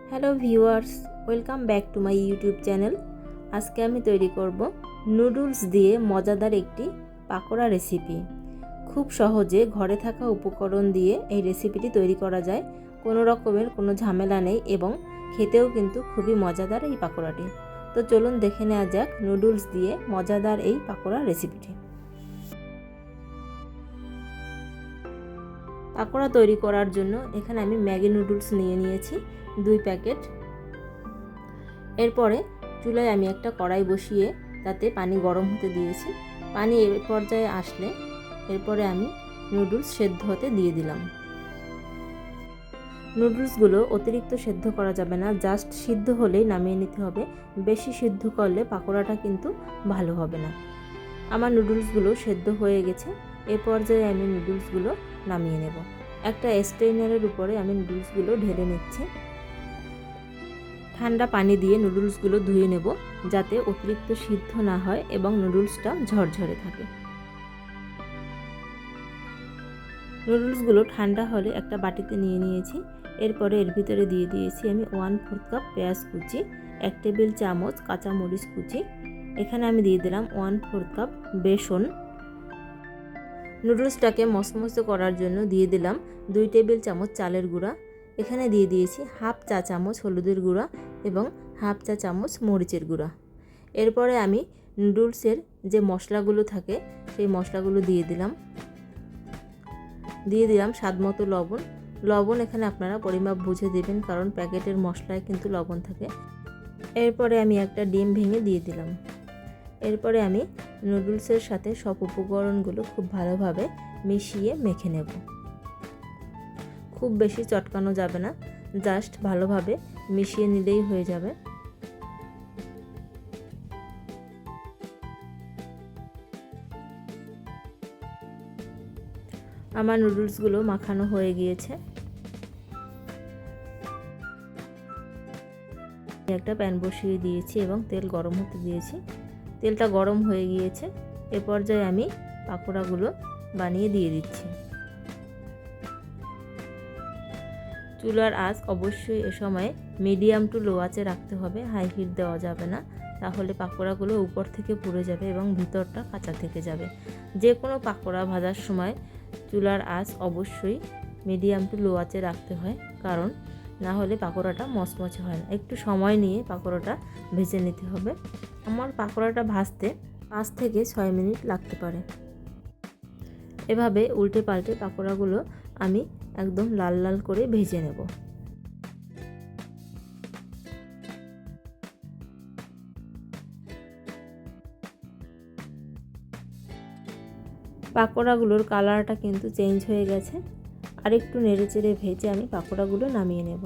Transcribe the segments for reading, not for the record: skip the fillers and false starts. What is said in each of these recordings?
Hello viewers, welcome back to my YouTube channel. আজকে আমি তৈরি করব নুডলস দিয়ে মজাদার একটি পাকোড়া রেসিপি। খুব সহজে ঘরে থাকা উপকরণ দিয়ে এই রেসিপিটি তৈরি করা যায়। কোনো রকমের কোনো ঝামেলা নেই এবং খেতেও কিন্তু খুবই মজাদার এই পাকোড়াটি। তো চলুন দেখে নেওয়া যাক নুডলস দিয়ে মজাদার এই পাকোড়া রেসিপিটি। পাকোড়া তৈরি করার জন্য এখানে আমি ম্যাগি নুডলস নিয়েছি 2 প্যাকেট। এরপরে চুলায় আমি একটা কড়াই বসিয়ে তাতে পানি গরম হতে দিয়েছি। পানি এই পর্যায়ে আসলে এরপরে আমি নুডলস সেদ্ধ হতে দিয়ে দিলাম। নুডলসগুলো অতিরিক্ত সেদ্ধ করা যাবে না, জাস্ট সিদ্ধ হলেই নামিয়ে নিতে হবে। বেশি সিদ্ধ করলে পাকোড়াটা কিন্তু ভালো হবে না। আমার নুডলসগুলো সেদ্ধ হয়ে গেছে। এ পর্যায়ে আমি নুডলসগুলো নামিয়ে নেব। একটা স্ট্রেনারের উপরে আমি নুডলসগুলো ঢেলে নিচ্ছি। ঠান্ডা পানি দিয়ে নুডলসগুলো ধুয়ে নেব যাতে অতিরিক্ত সিদ্ধ না হয় এবং নুডলসটা ঝরঝরে থাকে। নুডলসগুলো ঠান্ডা হলে একটা বাটিতে নিয়ে নিয়েছি। এরপরে এর ভিতরে দিয়ে দিয়েছি আমি 1/4 কাপ পেঁয়াজ কুচি, 1 টেবিল চামচ কাঁচামরিচ কুচি। এখানে আমি দিয়ে দিলাম 1/4 কাপ বেসন। নুডলসটাকে মসমসে করার জন্য দিয়ে দিলাম 2 টেবিল চামচ চালের গুঁড়া। এখানে দিয়ে দিয়েছি 1/2 চা চামচ হলুদের গুঁড়া এবং 1/2 চা চামচ মরিচের গুঁড়া। এরপরে আমি নুডলসের যে মশলাগুলো থাকে সেই মশলাগুলো দিয়ে দিলাম স্বাদ মতো লবণ এখানে আপনারা পরিমাপ বুঝে দেবেন, কারণ প্যাকেটের মশলায় কিন্তু লবণ থাকে। এরপরে আমি একটা ডিম ভেঙে দিয়ে দিলাম। এরপরে আমি নুডলসের সাথে সব উপকরণগুলো খুব ভালোভাবে মিশিয়ে মেখে নেব। খুব বেশি চটকানো যাবে না, জাস্ট ভালোভাবে মিশিয়ে নিলেই হয়ে যাবে। আমার নুডলসগুলো মাখানো হয়ে গিয়েছে। একটা প্যান বসিয়ে দিয়েছি এবং তেল গরম হতে দিয়েছি। তেলটা গরম হয়ে গিয়েছে। এ পর্যায়ে আমি পাকোড়াগুলো বানিয়ে দিয়ে দিচ্ছি। চুলার আঁচ অবশ্যই এ সময় মিডিয়াম টু লো আঁচে রাখতে হবে, হাই হিট দেওয়া যাবে না, তাহলে পাকোড়াগুলো উপর থেকে পুড়ে যাবে এবং ভিতরটা কাঁচা থেকে যাবে। যে কোনো পাকোড়া ভাজার সময় চুলার আঁচ অবশ্যই মিডিয়াম টু লো আঁচে রাখতে হয়, কারণ না হলে পাকোড়াটা মচমচে হয় না। একটু সময় নিয়ে পাকোড়াটা ভেজে নিতে হবে। আমার পাকোড়াটা ভাজতে 5 থেকে 6 মিনিট লাগতে পারে। এভাবে উল্টে পাল্টে পাকোড়াগুলো আমি একদম লাল লাল করে ভেজে নেব। পাকোড়াগুলোর কালারটা কিন্তু চেঞ্জ হয়ে গেছে। আর একটু নেড়েচেড়ে ভেজে আমি পাকোড়াগুলো নামিয়ে নেব।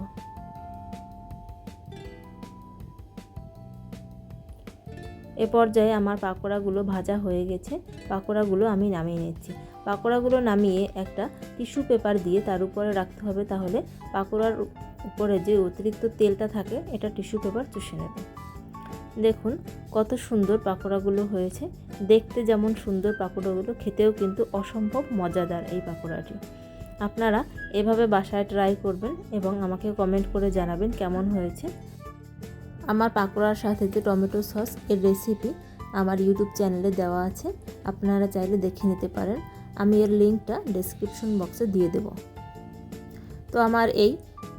এ পর্যায়ে আমার পাকোড়াগুলো ভাজা হয়ে গেছে। পাকোড়াগুলো আমি নামিয়ে নিচ্ছি। পাকোড়াগুলো নামিয়ে একটা টিস্যু পেপার দিয়ে তার উপরে রাখতে হবে, তাহলে পাকোড়ার উপরে যে অতিরিক্ত তেলটা থাকে এটা টিস্যু পেপার চুষে নেবে। দেখুন কত সুন্দর পাকোড়াগুলো হয়েছে। দেখতে যেমন সুন্দর পাকোড়াগুলো, খেতেও কিন্তু অসম্ভব মজাদার এই পাকোড়াটি। আপনারা এভাবে বাসায় ট্রাই করবেন এবং আমাকে কমেন্ট করে জানাবেন কেমন হয়েছে। আমার পাকোড়ার সাথে যে টমেটো সস এর রেসিপি আমার ইউটিউব চ্যানেলে দেওয়া আছে, আপনারা চাইলে দেখে নিতে পারেন। আমি এর লিঙ্কটা ডেসক্রিপশন বক্সে দিয়ে দেব। তো আমার এই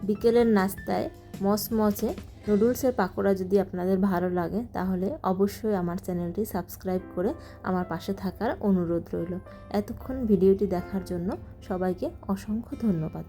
বিকেলের নাস্তায় মচমচে নুডলসের পাকোড়া যদি আপনাদের ভালো লাগে তাহলে অবশ্যই আমার চ্যানেলটি সাবস্ক্রাইব করে আমার পাশে থাকার অনুরোধ রইল। এতক্ষণ ভিডিওটি দেখার জন্য সবাইকে অসংখ্য ধন্যবাদ।